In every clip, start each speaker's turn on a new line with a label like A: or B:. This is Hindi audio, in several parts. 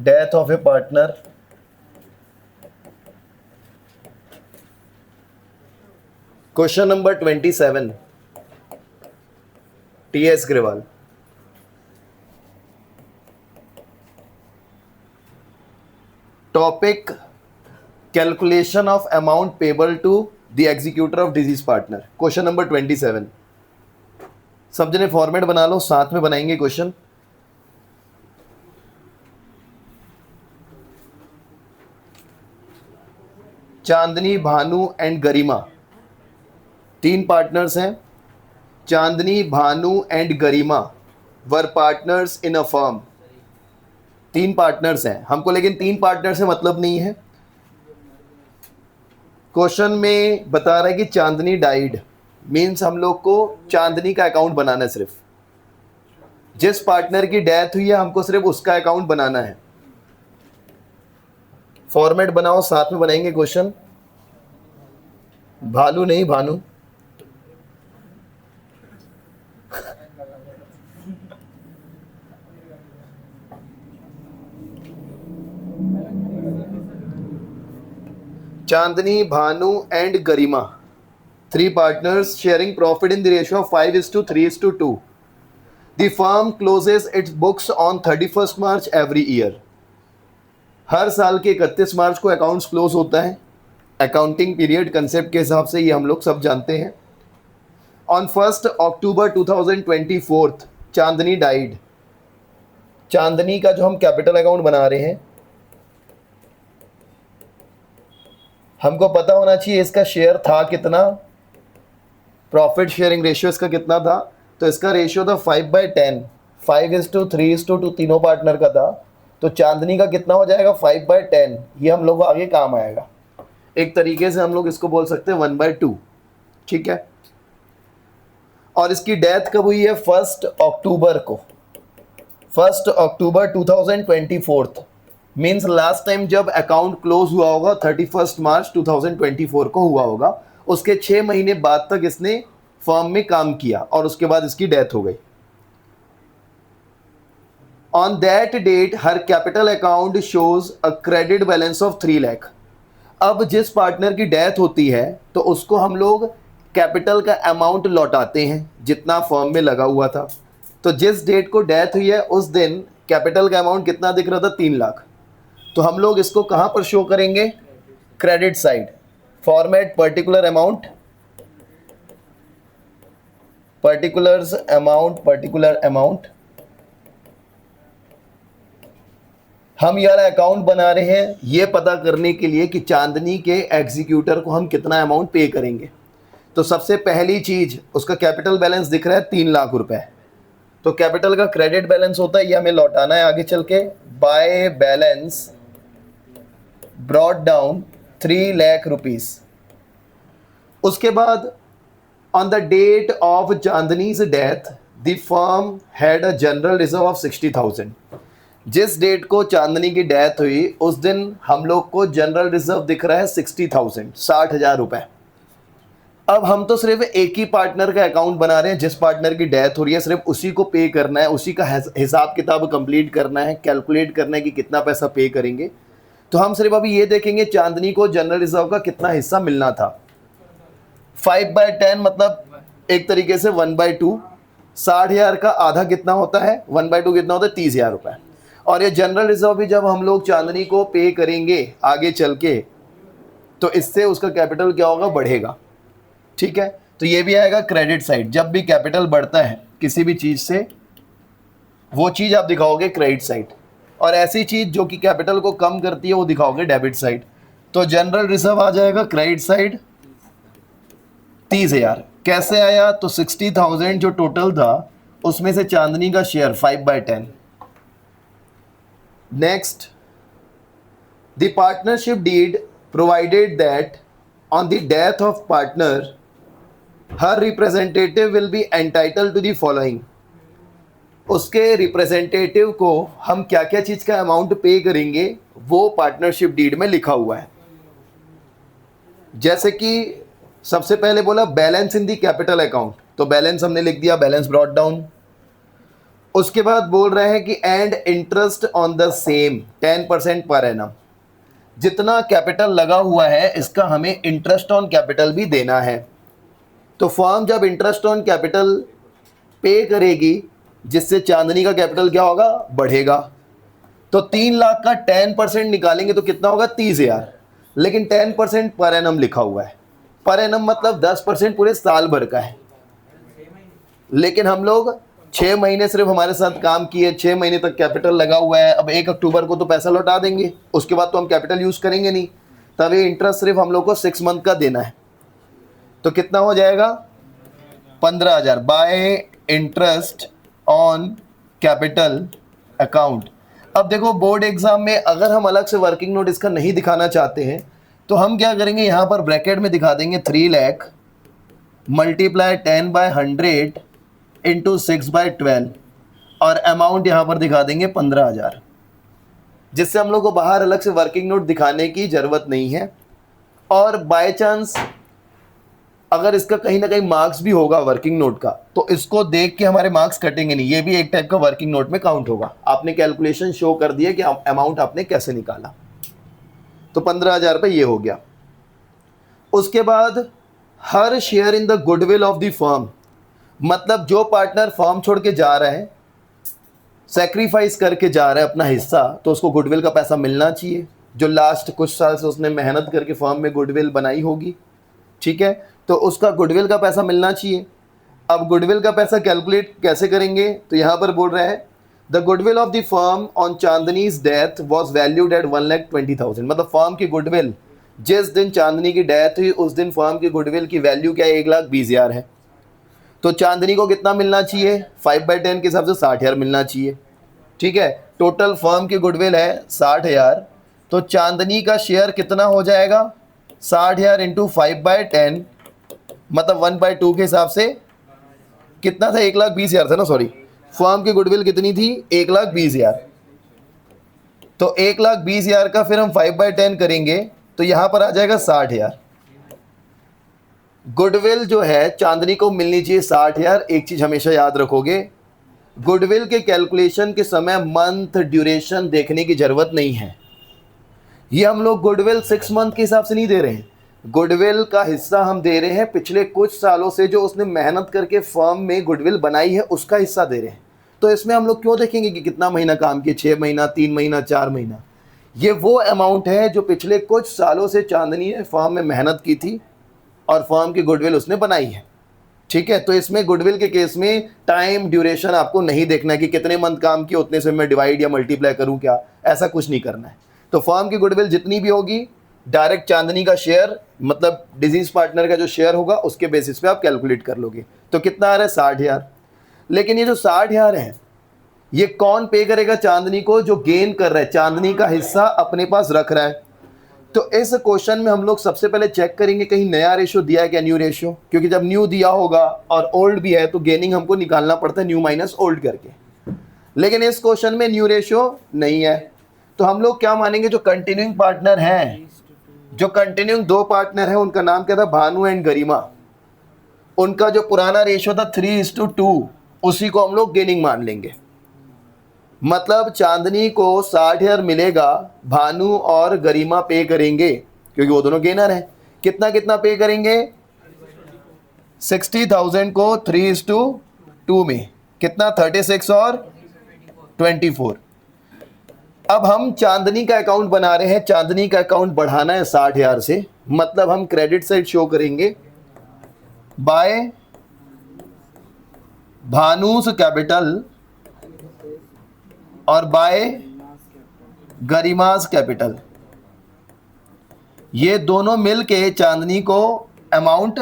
A: Death of a partner, question number 27, TS Grewal. Topic calculation of amount payable to the executor of deceased partner, question number 27। सब जने फॉर्मेट बना लो, साथ में बनाएंगे क्वेश्चन। चांदनी, भानु एंड गरिमा, तीन पार्टनर्स हैं। Chandni, Bhanu and Garima were partners in a firm. तीन पार्टनर्स हैं हमको, लेकिन तीन पार्टनर से मतलब नहीं है। क्वेश्चन में बता रहा है कि चांदनी डाइड, मीन्स हम लोग को चांदनी का अकाउंट बनाना है। सिर्फ जिस पार्टनर की डेथ हुई है हमको सिर्फ उसका अकाउंट बनाना है। फॉर्मेट बनाओ, साथ में बनाएंगे क्वेश्चन। भालू नहीं, Bhanu. Chandni, Bhanu and Garima, three partners sharing profit in the ratio of 5:3:2. The firm closes its books on 31st March every year. हर साल के 31 मार्च को अकाउंट्स क्लोज होता है। अकाउंटिंग पीरियड कंसेप्ट के हिसाब से ये हम लोग सब जानते हैं। On 1 October 2024 Chandni died. चांदनी का जो हम कैपिटल अकाउंट बना रहे हैं, हमको पता होना चाहिए इसका शेयर था कितना, प्रॉफिट शेयरिंग रेशियो इसका कितना था। तो इसका रेशियो था 5/10, 5:3:2 तीनों पार्टनर का था। तो चांदनी का कितना हो जाएगा, 5/10। ये हम लोग को आगे काम आएगा। एक तरीके से हम लोग इसको बोल सकते हैं 1/2, ठीक है। और इसकी डेथ कब हुई है, 1 अक्टूबर को, 1 अक्टूबर 2024। मीन्स लास्ट टाइम जब अकाउंट क्लोज हुआ होगा 31 मार्च 2024 को हुआ होगा। उसके 6 महीने बाद तक इसने फर्म में काम किया और उसके बाद इसकी डेथ हो गई। On that date her capital account shows a credit balance of 3 lakh. अब जिस पार्टनर की डेथ होती है तो उसको हम लोग कैपिटल का अमाउंट लौटाते हैं जितना फर्म में लगा हुआ था। तो जिस डेट को डेथ हुई है उस दिन कैपिटल का अमाउंट कितना दिख रहा था, 3 लाख। तो हम लोग इसको कहां पर शो करेंगे, credit side. Format particular amount, particulars amount, particular amount. हम यार अकाउंट बना रहे हैं ये पता करने के लिए कि चांदनी के एग्जीक्यूटर को हम कितना अमाउंट पे करेंगे। तो सबसे पहली चीज उसका कैपिटल बैलेंस दिख रहा है 3 लाख रुपए। तो कैपिटल का क्रेडिट बैलेंस होता है, ये हमें लौटाना है आगे चल के। By balance brought down 3 lakh rupees. उसके बाद on the date of Chandni's death the firm had a general reserve of 60,000। जिस डेट को चांदनी की डेथ हुई उस दिन हम लोग को जनरल रिजर्व दिख रहा है 60,000, 60,000 रुपए। अब हम तो सिर्फ एक ही पार्टनर का अकाउंट बना रहे हैं, जिस पार्टनर की डेथ हो रही है सिर्फ उसी को पे करना है, उसी का हिसाब किताब कंप्लीट करना है, कैलकुलेट करना है कि कितना पैसा पे करेंगे। तो हम सिर्फ अभी ये देखेंगे चांदनी को जनरल रिजर्व का कितना हिस्सा मिलना था। 5/10 मतलब एक तरीके से 1/2। 60,000 का आधा कितना होता है, 1/2 कितना होता है, 30,000 रुपए। और ये जनरल रिजर्व भी जब हम लोग चांदनी को पे करेंगे आगे चल के तो इससे उसका कैपिटल क्या होगा, बढ़ेगा, ठीक है। तो ये भी आएगा क्रेडिट साइड। जब भी कैपिटल बढ़ता है किसी भी चीज से वो चीज आप दिखाओगे क्रेडिट साइड, और ऐसी चीज जो कि कैपिटल को कम करती है वो दिखाओगे डेबिट साइड। तो जनरल रिजर्व आ जाएगा क्रेडिट साइड 30,000। कैसे आया, तो 60,000 जो टोटल था उसमें से चांदनी का share 5/10। Next, the partnership deed provided that on the death of partner her representative will be entitle to the following. उसके रिप्रेजेंटेटिव को हम क्या क्या चीज का अमाउंट पे करेंगे वो पार्टनरशिप डीड में लिखा हुआ है। जैसे कि सबसे पहले बोला बैलेंस इन दी कैपिटल अकाउंट, तो बैलेंस हमने लिख दिया, बैलेंस ब्रॉट डाउन। उसके बाद बोल रहे हैं कि and interest on the same 10% per annum. जितना कैपिटल लगा हुआ है इसका हमें इंटरेस्ट ऑन कैपिटल भी देना है। तो फर्म जब इंटरेस्ट ऑन कैपिटल पे करेगी जिससे चांदनी का कैपिटल क्या होगा, बढ़ेगा। तो 3 लाख का 10% निकालेंगे तो कितना होगा, 30,000। लेकिन 10% पर एनम लिखा हुआ है। पर एनम मतलब 10% पूरे साल भर का है। लेकिन हम लोग 6 महीने सिर्फ हमारे साथ काम किए, 6 महीने तक कैपिटल लगा हुआ है। अब 1 अक्टूबर को तो पैसा लौटा देंगे, उसके बाद तो हम कैपिटल यूज़ करेंगे नहीं। तब ये इंटरेस्ट सिर्फ हम लोग को 6 मंथ का देना है। तो कितना हो जाएगा, 15,000 bye interest on capital account. अब देखो बोर्ड एग्जाम में अगर हम अलग से वर्किंग नोट इसका नहीं दिखाना चाहते हैं तो हम क्या करेंगे, यहाँ पर ब्रैकेट में दिखा देंगे 3 लाख मल्टीप्लाई 10/100 इंटू 6/12 और अमाउंट यहाँ पर दिखा देंगे 15,000, जिससे हम लोग को बाहर अलग से वर्किंग नोट दिखाने की ज़रूरत नहीं है। और बाय चांस अगर इसका कहीं ना कहीं मार्क्स भी होगा वर्किंग नोट का, तो इसको देख के हमारे मार्क्स कटेंगे नहीं, ये भी एक टाइप का वर्किंग नोट में काउंट होगा। आपने कैलकुलेशन शो कर दिया कि अमाउंट आपने कैसे निकाला। तो 15,000 रुपये ये हो गया। उसके बाद her share in the goodwill of the firm, मतलब जो पार्टनर फर्म छोड़ के जा रहा है, सेक्रीफाइस करके जा रहा है अपना हिस्सा, तो उसको गुडविल का पैसा मिलना चाहिए, जो लास्ट कुछ साल से उसने मेहनत करके फर्म में गुडविल बनाई होगी। ठीक है, तो उसका गुडविल का पैसा मिलना चाहिए। अब गुडविल का पैसा कैलकुलेट कैसे करेंगे, तो यहाँ पर बोल रहे हैं the goodwill of the firm on Chandni's death was valued at 1,20,000। मतलब फर्म की गुडविल जिस दिन चांदनी की डेथ हुई उस दिन फर्म की गुडविल की वैल्यू क्या है, 1,20,000 है। तो चांदनी को कितना मिलना चाहिए, 5/10 के हिसाब से 60,000 मिलना चाहिए। ठीक है, टोटल फर्म की गुडविल है 60,000, तो चांदनी का शेयर कितना हो जाएगा, 60,000 इंटू 5/10 मतलब 1/2 के हिसाब से कितना था, 1,20,000 था ना, सॉरी। फर्म की गुडविल कितनी थी, 1,20,000। तो 1,20,000 का फिर हम 5/10 करेंगे तो यहाँ पर आ जाएगा 60,000। गुडविल जो है चांदनी को मिलनी चाहिए 60,000। एक चीज़ हमेशा याद रखोगे, गुडविल के कैलकुलेशन के समय मंथ ड्यूरेशन देखने की ज़रूरत नहीं है। ये हम लोग गुडविल 6 मंथ के हिसाब से नहीं दे रहे हैं, गुडविल का हिस्सा हम दे रहे हैं पिछले कुछ सालों से जो उसने मेहनत करके फर्म में गुडविल बनाई है उसका हिस्सा दे रहे हैं। तो इसमें हम लोग क्यों देखेंगे कि कितना महीना काम किया, 6 महीना, 3 महीना, 4 महीना। ये वो अमाउंट है जो पिछले कुछ सालों से चांदनी ने फर्म में मेहनत की थी और फर्म की गुडविल उसने बनाई है। ठीक है, तो इसमें गुडविल के केस में टाइम ड्यूरेशन आपको नहीं देखना है कि कितने मंथ काम किए उतने से मैं डिवाइड या मल्टीप्लाई करूं क्या, ऐसा कुछ नहीं करना है। तो फर्म की गुडविल जितनी भी होगी डायरेक्ट चांदनी का शेयर मतलब डिजीज पार्टनर का जो शेयर होगा उसके बेसिस पे आप कैलकुलेट कर लोगे। तो कितना आ रहा है, 60,000। लेकिन ये जो 60,000 है ये कौन पे करेगा चांदनी को, जो गेन कर रहा है, चांदनी का हिस्सा अपने पास रख रहा है। तो इस क्वेश्चन में हम लोग सबसे पहले चेक करेंगे कहीं नया रेशो दिया है क्या, न्यू रेशो, क्योंकि जब न्यू दिया होगा और ओल्ड भी है तो गेनिंग हमको निकालना पड़ता है न्यू माइनस ओल्ड करके। लेकिन इस क्वेश्चन में न्यू रेशो नहीं है, तो हम लोग क्या मानेंगे, जो कंटिन्यूइंग पार्टनर हैं, जो कंटिन्यूइंग 2 पार्टनर हैं उनका नाम क्या था, भानु एंड गरिमा, उनका जो पुराना रेशो था 3:2 उसी को हम लोग गेनिंग मान लेंगे। मतलब चांदनी को 60,000 मिलेगा, भानु और गरिमा पे करेंगे क्योंकि वो दोनों गेनर हैं। कितना कितना पे करेंगे, 60,000 को 3:2 में कितना, 36 और 24। अब हम चांदनी का अकाउंट बना रहे हैं, चांदनी का अकाउंट बढ़ाना है 60,000 से, मतलब हम क्रेडिट साइड शो करेंगे बाय भानुस कैपिटल और बाय गरिमास कैपिटल। ये दोनों मिलके चांदनी को अमाउंट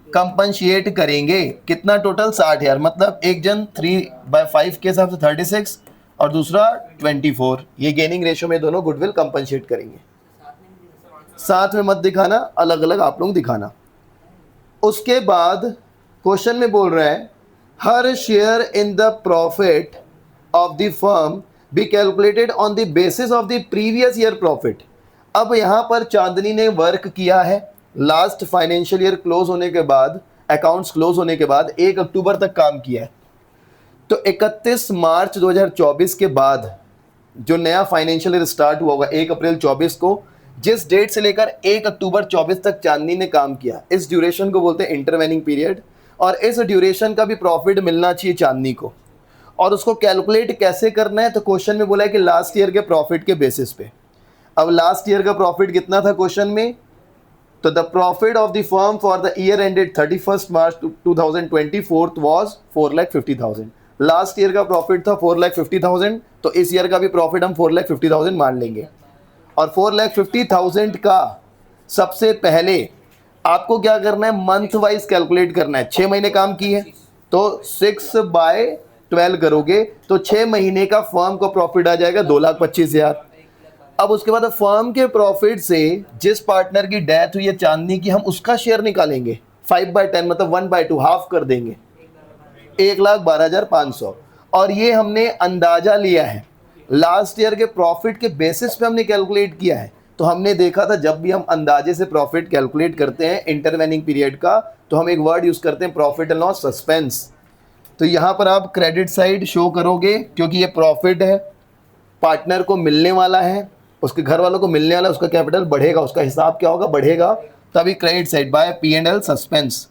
A: कंपनशिएट करेंगे। कितना, टोटल 60,000। मतलब एक जन 3/5 के हिसाब से 36 और दूसरा 24। ये गेनिंग रेशो में दोनों गुडविल कंपनशिएट करेंगे। साथ में मत दिखाना, अलग अलग आप लोग दिखाना। उसके बाद क्वेश्चन में बोल रहा है her share in the profit of the firm be calculated on the basis of the previous year profit. अब यहाँ पर चांदनी ने वर्क किया है, लास्ट फाइनेंशियल ईयर क्लोज होने के बाद, अकाउंट्स क्लोज होने के बाद 1 अक्टूबर तक काम किया है। तो 31 मार्च 2024 के बाद जो नया फाइनेंशियल ईयर स्टार्ट हुआ होगा 1 अप्रैल 24 को, जिस डेट से लेकर 1 अक्टूबर 24 तक चांदनी ने काम किया, इस ड्यूरेशन को बोलते हैं इंटरवेनिंग पीरियड। और इस ड्यूरेशन का भी प्रॉफिट मिलना चाहिए चांदनी को। और उसको कैलकुलेट कैसे करना है, तो क्वेश्चन में बोला है कि लास्ट ईयर के प्रॉफिट के बेसिस पे। अब लास्ट ईयर का प्रॉफिट कितना था क्वेश्चन में, तो the profit of the firm for the year ended 31 March 2024 was 4,50,000। Last year का प्रॉफिट था 4,50,000, तो इस ईयर का भी प्रॉफिट हम 4,50,000 मान लेंगे। और 4,50,000 का सबसे पहले आपको क्या करना है, मंथ वाइज कैलकुलेट करना है। 6 महीने काम की है तो 6/12 करोगे तो 6 महीने का फर्म का प्रॉफिट आ जाएगा 2,25,000। अब उसके बाद फर्म के प्रॉफिट से जिस पार्टनर की डेथ हुई है चांदनी की, हम उसका शेयर निकालेंगे 5/10, मतलब 1/2, हाफ कर देंगे, 1,12,500। और ये हमने अंदाजा लिया है, लास्ट ईयर के प्रॉफिट के बेसिस पे हमने कैलकुलेट किया है। तो हमने देखा था जब भी हम अंदाजे से प्रॉफिट कैलकुलेट करते हैं इंटरवेनिंग पीरियड का, तो हम एक वर्ड यूज़ करते हैं प्रॉफिट एंड लॉस सस्पेंस। तो यहाँ पर आप क्रेडिट साइड शो करोगे क्योंकि ये प्रॉफिट है, पार्टनर को मिलने वाला है, उसके घर वालों को मिलने वाला है, उसका कैपिटल बढ़ेगा, उसका हिसाब क्या होगा, बढ़ेगा। तभी credit side by P&L suspense.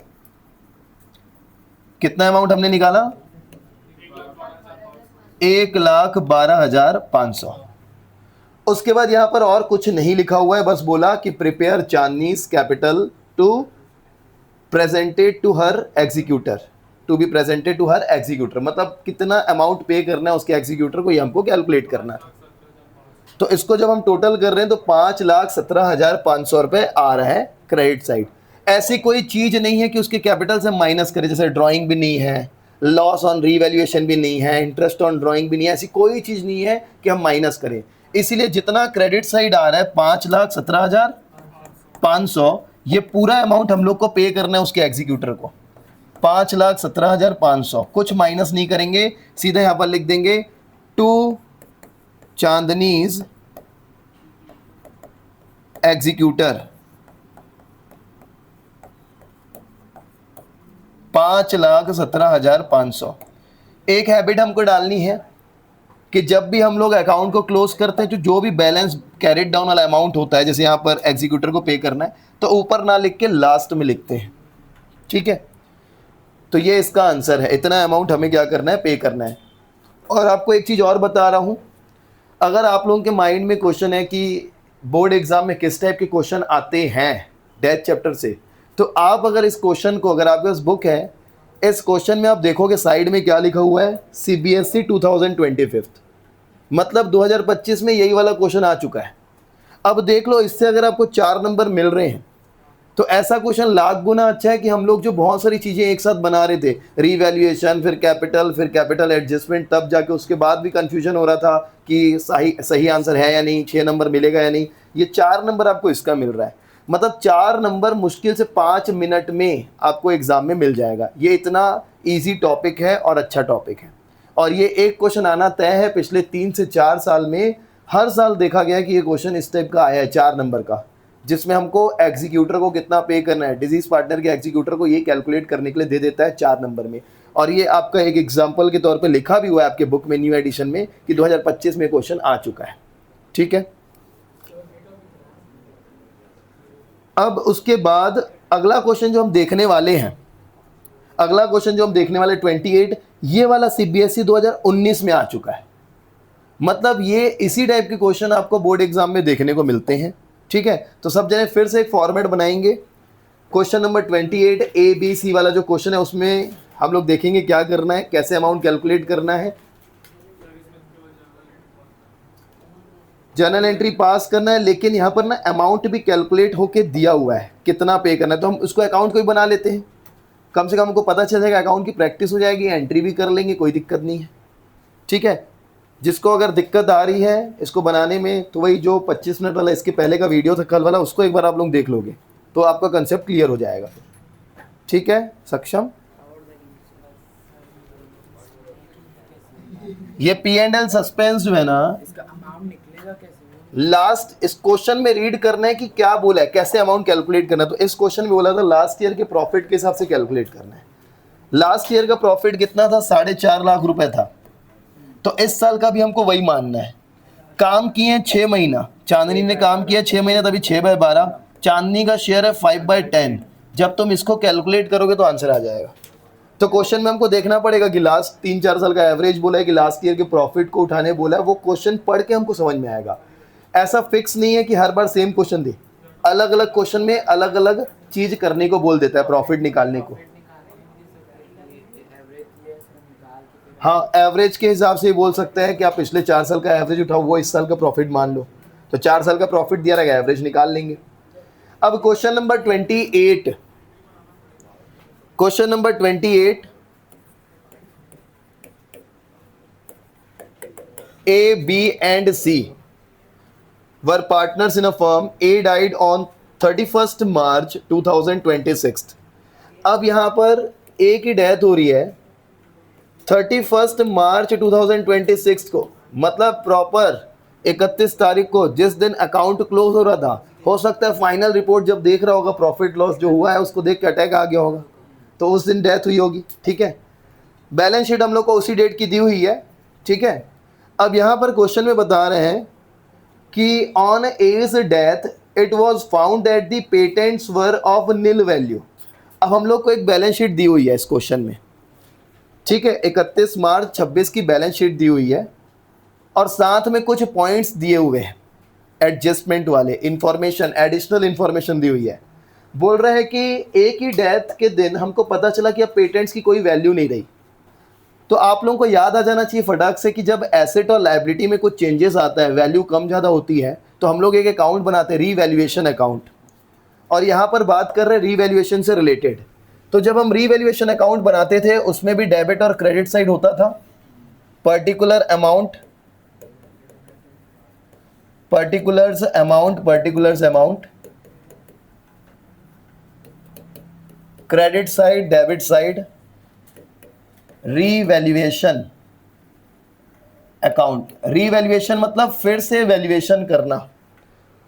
A: कितना अमाउंट हमने निकाला, 1,12,500। उसके बाद यहां पर और कुछ नहीं लिखा हुआ है, बस बोला कि prepare Chandni's capital to presented to her executor, to be presented to her executor, मतलब कितना अमाउंट पे करना है उसके एग्जीक्यूटर को, ये हमको कैलकुलेट करना है। तो इसको जब हम टोटल कर रहे हैं तो 5,17,500 रुपए आ रहा है क्रेडिट साइड। ऐसी कोई चीज नहीं है कि उसके कैपिटल से माइनस करें, जैसे ड्राइंग भी नहीं है, लॉस ऑन रीवैल्यूएशन भी नहीं है, इंटरेस्ट ऑन ड्राइंग भी नहीं है, ऐसी कोई चीज नहीं है कि हम माइनस करें। इसीलिए जितना क्रेडिट साइड आ रहा है 5,17,500, ये पूरा अमाउंट हम लोग को पे करना है उसके एग्जीक्यूटर को, 5,17,500, कुछ माइनस नहीं करेंगे, सीधे यहां पर लिख देंगे टू चांदनीज एग्जीक्यूटर 5,17,500। एक हैबिट हमको डालनी है कि जब भी हम लोग अकाउंट को क्लोज करते हैं तो जो भी बैलेंस कैरिड डाउन वाला अमाउंट होता है, जैसे यहाँ पर एग्जीक्यूटर को पे करना है, तो ऊपर ना लिख के लास्ट में लिखते हैं, ठीक है। तो ये इसका आंसर है, इतना अमाउंट हमें क्या करना है, पे करना है। और आपको एक चीज़ और बता रहा हूँ, अगर आप लोगों के माइंड में क्वेश्चन है कि बोर्ड एग्जाम में किस टाइप के क्वेश्चन आते हैं डेथ चैप्टर से, तो आप अगर इस क्वेश्चन को, अगर आपके पास बुक है, इस क्वेश्चन में आप देखोगे साइड में क्या लिखा हुआ है, CBSE 2025, मतलब 2025 में यही वाला क्वेश्चन आ चुका है। अब देख लो, इससे अगर आपको 4 नंबर मिल रहे हैं तो ऐसा क्वेश्चन लाख गुना अच्छा है कि हम लोग जो बहुत सारी चीज़ें एक साथ बना रहे थे, रीवैल्यूएशन, फिर कैपिटल एडजस्टमेंट, तब जाके उसके बाद भी कंफ्यूजन हो रहा था कि सही आंसर है या नहीं, 6 नंबर मिलेगा या नहीं। ये 4 नंबर आपको इसका मिल रहा है, मतलब 4 नंबर मुश्किल से 5 मिनट में आपको एग्जाम में मिल जाएगा। ये इतना ईजी टॉपिक है और अच्छा टॉपिक है। और ये एक क्वेश्चन आना तय है, पिछले 3 से 4 साल में हर साल देखा गया है कि ये क्वेश्चन इस टाइप का आया है 4 नंबर का, जिसमें हमको एग्जीक्यूटर को कितना पे करना है, डिजीज पार्टनर के एग्जीक्यूटर को ये कैलकुलेट करने के लिए दे देता है 4 नंबर में। और ये आपका एक एग्जाम्पल के तौर पे लिखा भी हुआ है आपके बुक में, न्यू एडिशन में, कि 2025 में क्वेश्चन आ चुका है, ठीक है। अब उसके बाद अगला क्वेश्चन जो हम देखने वाले हैं, 28, ये वाला CBSE 2019 में आ चुका है। मतलब ये इसी टाइप के क्वेश्चन आपको बोर्ड एग्जाम में देखने को मिलते हैं, ठीक है। तो सब जने फिर से एक फॉर्मेट बनाएंगे। क्वेश्चन नंबर 28 ABC वाला जो क्वेश्चन है, उसमें हम लोग देखेंगे क्या करना है, कैसे अमाउंट कैलकुलेट करना है, जर्नल एंट्री पास करना है, लेकिन यहाँ पर ना अमाउंट भी कैलकुलेट होके दिया हुआ है कितना पे करना है। तो हम उसको अकाउंट को ही बना लेते हैं, कम से कम हमको पता चल जाएगा, अकाउंट की प्रैक्टिस हो जाएगी, एंट्री भी कर लेंगे, कोई दिक्कत नहीं है, ठीक है। जिसको अगर दिक्कत आ रही है इसको बनाने में, तो वही जो 25 मिनट वाला इसके पहले का वीडियो था कल वाला, उसको एक बार आप लोग देख लोगे तो आपका कंसेप्ट क्लियर हो जाएगा, ठीक है। सक्षम, ये P&L सस्पेंस जो है ना, लास्ट इस क्वेश्चन में रीड करना है कि क्या बोला है, कैसे अमाउंट कैलकुलेट करना है। तो इस क्वेश्चन में बोला था लास्ट ईयर के प्रॉफिट के हिसाब से कैलकुलेट करना है। लास्ट ईयर का प्रॉफिट कितना था, 4.5 लाख रुपए था। तो इस साल का भी हमको वही मानना है। काम किए 6 महीना, चांदनी ने काम किया 6 महीना, तभी 6/12। चांदनी का शेयर है 5/10। जब तुम इसको कैलकुलेट करोगे तो आंसर आ जाएगा। तो क्वेश्चन में हमको देखना पड़ेगा कि लास्ट 3-4 साल का एवरेज बोला है कि लास्ट ईयर के प्रॉफिट को उठाने बोला है, वो क्वेश्चन पढ़ के हमको समझ में आएगा। ऐसा फिक्स नहीं है कि हर बार सेम क्वेश्चन दे, अलग अलग क्वेश्चन में अलग अलग चीज करने को बोल देता है, प्रॉफिट निकालने को। हाँ, एवरेज के हिसाब से बोल सकते हैं कि आप पिछले 4 साल का एवरेज उठाओ, वो इस साल का प्रॉफिट मान लो। तो 4 साल का प्रॉफिट दिया रहेगा, एवरेज निकाल लेंगे। अब question number 28, question number 28, A, B and C were partners in a firm. A died on 31st March 2026. अब यहां पर A की डेथ हो रही है 31 मार्च 2026 को, मतलब प्रॉपर 31 तारीख को, जिस दिन अकाउंट क्लोज हो रहा था। हो सकता है फाइनल रिपोर्ट जब देख रहा होगा, प्रॉफिट लॉस जो हुआ है उसको देख के अटैक आ गया होगा, तो उस दिन डेथ हुई होगी। ठीक है, बैलेंस शीट हम लोग को उसी डेट की दी हुई है। ठीक है, अब यहाँ पर क्वेश्चन में बता रहे हैं कि on A's death it was found that the patents were of nil value. अब हम लोग को एक बैलेंस शीट दी हुई है इस क्वेश्चन में। ठीक है, 31 मार्च 26 की बैलेंस शीट दी हुई है और साथ में कुछ पॉइंट्स दिए हुए हैं एडजस्टमेंट वाले, इंफॉर्मेशन, एडिशनल इंफॉर्मेशन दी हुई है। बोल रहे हैं कि एक ही डेथ के दिन हमको पता चला कि अब पेटेंट्स की कोई वैल्यू नहीं रही। तो आप लोगों को याद आ जाना चाहिए फटाक से कि जब एसेट और लायबिलिटी में कुछ चेंजेस आता है, वैल्यू कम ज़्यादा होती है, तो हम लोग एक अकाउंट बनाते हैं, रीवैल्यूएशन अकाउंट। और यहाँ पर बात कर रहे हैं रीवैल्यूएशन से रिलेटेड। तो जब हम रीवैल्यूएशन अकाउंट बनाते थे उसमें भी डेबिट और क्रेडिट साइड होता था। Particular amount, particulars amount, credit side, debit side, revaluation account. Revaluation मतलब फिर से वैल्यूएशन करना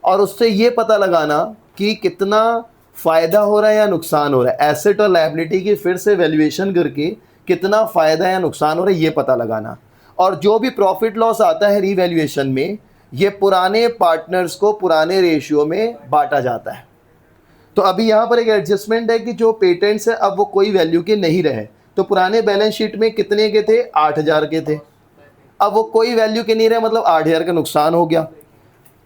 A: और उससे ये पता लगाना कि कितना फ़ायदा हो रहा है या नुकसान हो रहा है। एसेट और लायबिलिटी की फिर से वैल्यूएशन करके कितना फ़ायदा या नुकसान हो रहा है ये पता लगाना। और जो भी प्रॉफिट लॉस आता है रीवैल्यूएशन में, ये पुराने पार्टनर्स को पुराने रेशियो में बांटा जाता है। तो अभी यहाँ पर एक एडजस्टमेंट है कि जो पेटेंट्स है अब वो कोई वैल्यू के नहीं रहे। तो पुराने बैलेंस शीट में कितने के थे, 8,000 के थे, अब वो कोई वैल्यू के नहीं रहे, मतलब 8,000 का नुकसान हो गया।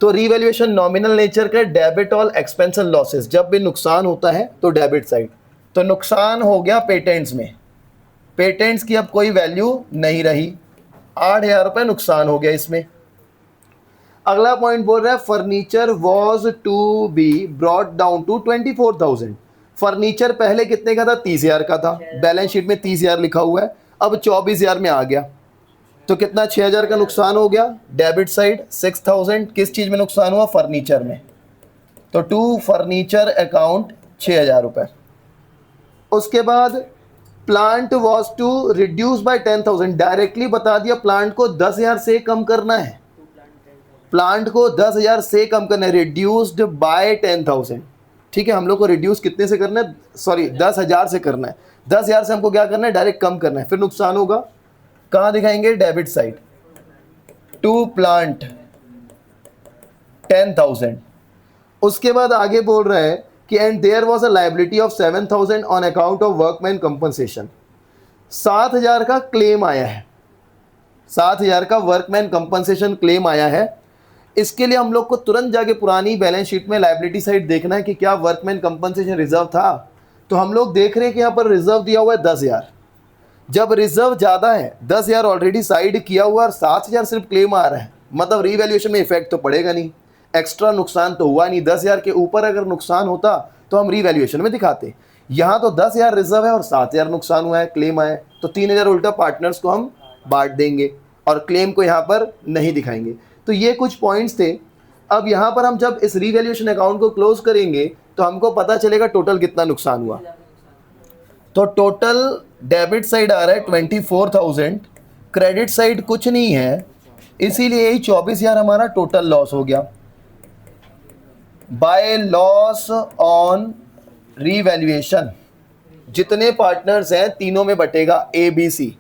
A: तो रीवैल्यूएशन नॉमिनल नेचर का, debit all expense and losses. जब भी नुकसान होता है तो डेबिट साइड, तो नुकसान हो गया पेटेंट्स में, पेटेंट्स की अब कोई वैल्यू नहीं रही, 8,000 रुपये नुकसान हो गया इसमें। अगला पॉइंट बोल रहा है furniture was to be brought down to 24,000। Furniture पहले कितने का था, 30,000 का था, बैलेंस शीट में 30,000 लिखा हुआ है, अब 24,000 में आ गया। तो कितना, 6,000 का नुकसान हो गया। डेबिट साइड 6,000 किस चीज़ में नुकसान हुआ, फर्नीचर में। तो टू फर्नीचर अकाउंट 6,000 रुपये। उसके बाद plant was to reduce by 10,000। Directly बता दिया प्लांट को 10,000 से कम करना है, प्लांट को 10,000 से कम करना है, रिड्यूस्ड बाय 10,000। ठीक है, हम लोग को रिड्यूस कितने से करना है, सॉरी 10,000 से करना है। 10,000 से हमको क्या करना है, डायरेक्ट कम करना है। फिर नुकसान होगा, कहाँ दिखाएंगे, डेबिट साइड, टू प्लांट 10,000। उसके बाद आगे बोल रहे हैं कि and there was a liability of 7,000 on account of workman compensation. 7,000 का क्लेम आया है, 7,000 का वर्कमैन कंपनसेशन क्लेम आया है। इसके लिए हम लोग को तुरंत जाके पुरानी बैलेंस शीट में लायबिलिटी साइड देखना है कि क्या वर्कमैन कंपनसेशन रिजर्व था। तो हम लोग देख रहे हैं कि यहाँ पर रिजर्व दिया हुआ है 10,000। जब रिजर्व ज़्यादा है, 10,000 ऑलरेडी साइड किया हुआ और 7,000 सिर्फ क्लेम आ रहा है, मतलब रीवैल्यूएशन में इफेक्ट तो पड़ेगा नहीं, एक्स्ट्रा नुकसान तो हुआ नहीं। 10,000 के ऊपर अगर नुकसान होता तो हम रीवैल्यूएशन में दिखाते। यहाँ तो 10,000 रिजर्व है और 7,000 नुकसान हुआ है, क्लेम आया है, तो 3,000 उल्टा पार्टनर्स को हम बांट देंगे और क्लेम को यहाँ पर नहीं दिखाएंगे। तो ये कुछ पॉइंट्स थे। अब यहाँ पर हम जब इस रीवैल्यूएशन अकाउंट को क्लोज करेंगे तो हमको पता चलेगा टोटल कितना नुकसान हुआ। तो टोटल डेबिट साइड आ रहा है 24,000, क्रेडिट साइड कुछ नहीं है, इसीलिए यही 24,000 हमारा टोटल लॉस हो गया बाय लॉस ऑन रीवैल्यूएशन। जितने पार्टनर्स हैं तीनों में बटेगा ए बी सी।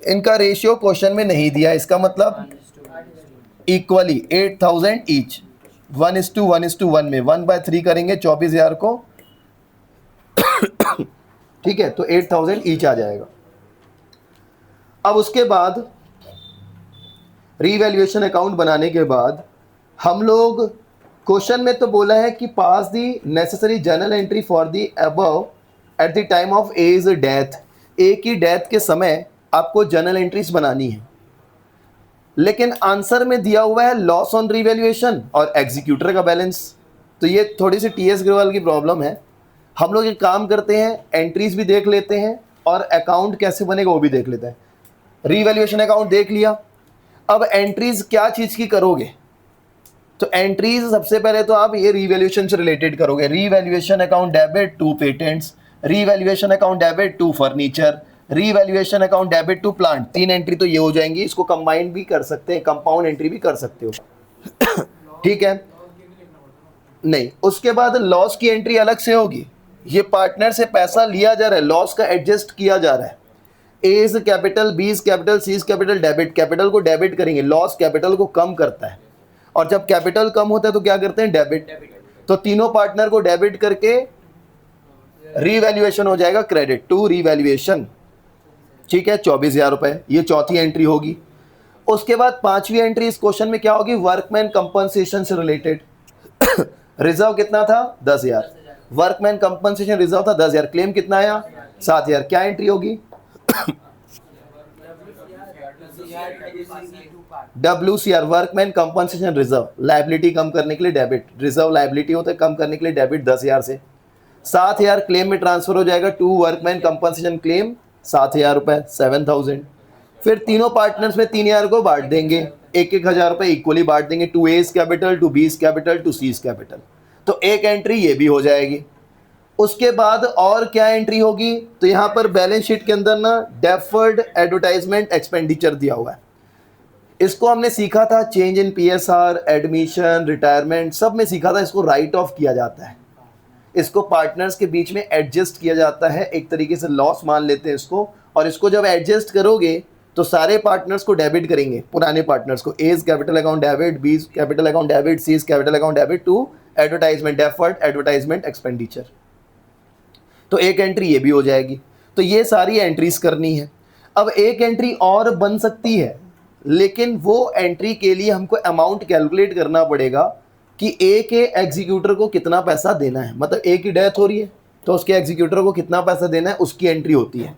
A: इनका रेशियो क्वेश्चन में नहीं दिया, इसका मतलब इक्वली 8000 ईच, 1:1:1 में 1/3 करेंगे 24,000 को, ठीक है, तो 8000 ईच आ जाएगा। अब उसके बाद रीवैल्यूएशन अकाउंट बनाने के बाद हम लोग, क्वेश्चन में तो बोला है कि pass the necessary journal entry for the above at the time of A is death. A की डेथ के समय आपको जर्नल एंट्रीज बनानी है, लेकिन आंसर में दिया हुआ है लॉस ऑन रीवैल्यूएशन और एग्जीक्यूटर का बैलेंस। तो ये थोड़ी सी टीएस ग्रेवाल की प्रॉब्लम है। हम लोग एक काम करते हैं, एंट्रीज भी देख लेते हैं और अकाउंट कैसे बनेगा वो भी देख लेते हैं। रीवैल्यूएशन अकाउंट देख लिया, अब एंट्रीज क्या चीज़ की करोगे, तो एंट्रीज सबसे पहले तो आप ये रीवैल्यूएशन से रिलेटेड करोगे। Revaluation account debit to patents, revaluation account debit to furniture, revaluation account debit to plant. 3 entry तो ये हो जाएंगी, इसको कंबाइंड भी कर सकते हैं, कंपाउंड एंट्री भी कर सकते हो। ठीक है, नहीं, उसके बाद लॉस की एंट्री अलग से होगी। ये पार्टनर से पैसा लिया जा रहा है, लॉस का एडजस्ट किया जा रहा है। A is capital, B is capital, C is capital, debit, capital को डेबिट करेंगे, लॉस कैपिटल को कम करता है, और जब कैपिटल कम होता है तो क्या करते हैं, डेबिट। तो तीनों पार्टनर को डेबिट करके रीवैल्यूएशन हो जाएगा क्रेडिट टू रीवैल्यूएशन, ठीक है, 24,000 रुपए, ये चौथी एंट्री होगी। उसके बाद 5वीं एंट्री इस क्वेश्चन में क्या होगी, वर्कमैन कंपनसेशन से रिलेटेड। रिजर्व कितना था, 10,000, वर्कमैन कंपनसेशन रिजर्व था 10,000, क्लेम कितना आया, 7,000, क्या एंट्री होगी, WCR, workman compensation reserve, liability कम करने के लिए डेबिट, रिजर्व लायबिलिटी होता है, कम करने के लिए डेबिट 10,000 से, 7,000 क्लेम में ट्रांसफर हो जाएगा टू वर्कमैन कंपनसेशन क्लेम, 7,000 रुपए, 7,000। फिर तीनों पार्टनर्स में 3,000 को बांट देंगे, 1,000 रुपए इक्वली बांट देंगे, to A's capital, to B's capital, to C's capital. तो एक एंट्री ये भी हो जाएगी। उसके बाद और क्या एंट्री होगी, तो यहाँ पर बैलेंस शीट के अंदर ना डेफर्ड एडवर्टाइजमेंट एक्सपेंडिचर दिया हुआ है। इसको हमने सीखा था change in PSR, admission, retirement, सब में सीखा था। इसको राइट ऑफ किया जाता है, इसको पार्टनर्स के बीच में एडजस्ट किया जाता है, एक तरीके से लॉस मान लेते हैं इसको। और इसको जब एडजस्ट करोगे तो सारे पार्टनर्स को डेबिट करेंगे, पुराने पार्टनर्स को, A's capital account debit, B capital account debit, C capital account debit to advertisement, deferred advertisement expenditure. तो एक एंट्री ये भी हो जाएगी। तो ये सारी एंट्रीज करनी है। अब एक एंट्री और बन सकती है, लेकिन वो एंट्री के लिए हमको अमाउंट कैलकुलेट करना पड़ेगा कि ए के एग्जीक्यूटर को कितना पैसा देना है। मतलब ए की डेथ हो रही है तो उसके एग्जीक्यूटर को कितना पैसा देना है, उसकी एंट्री होती है।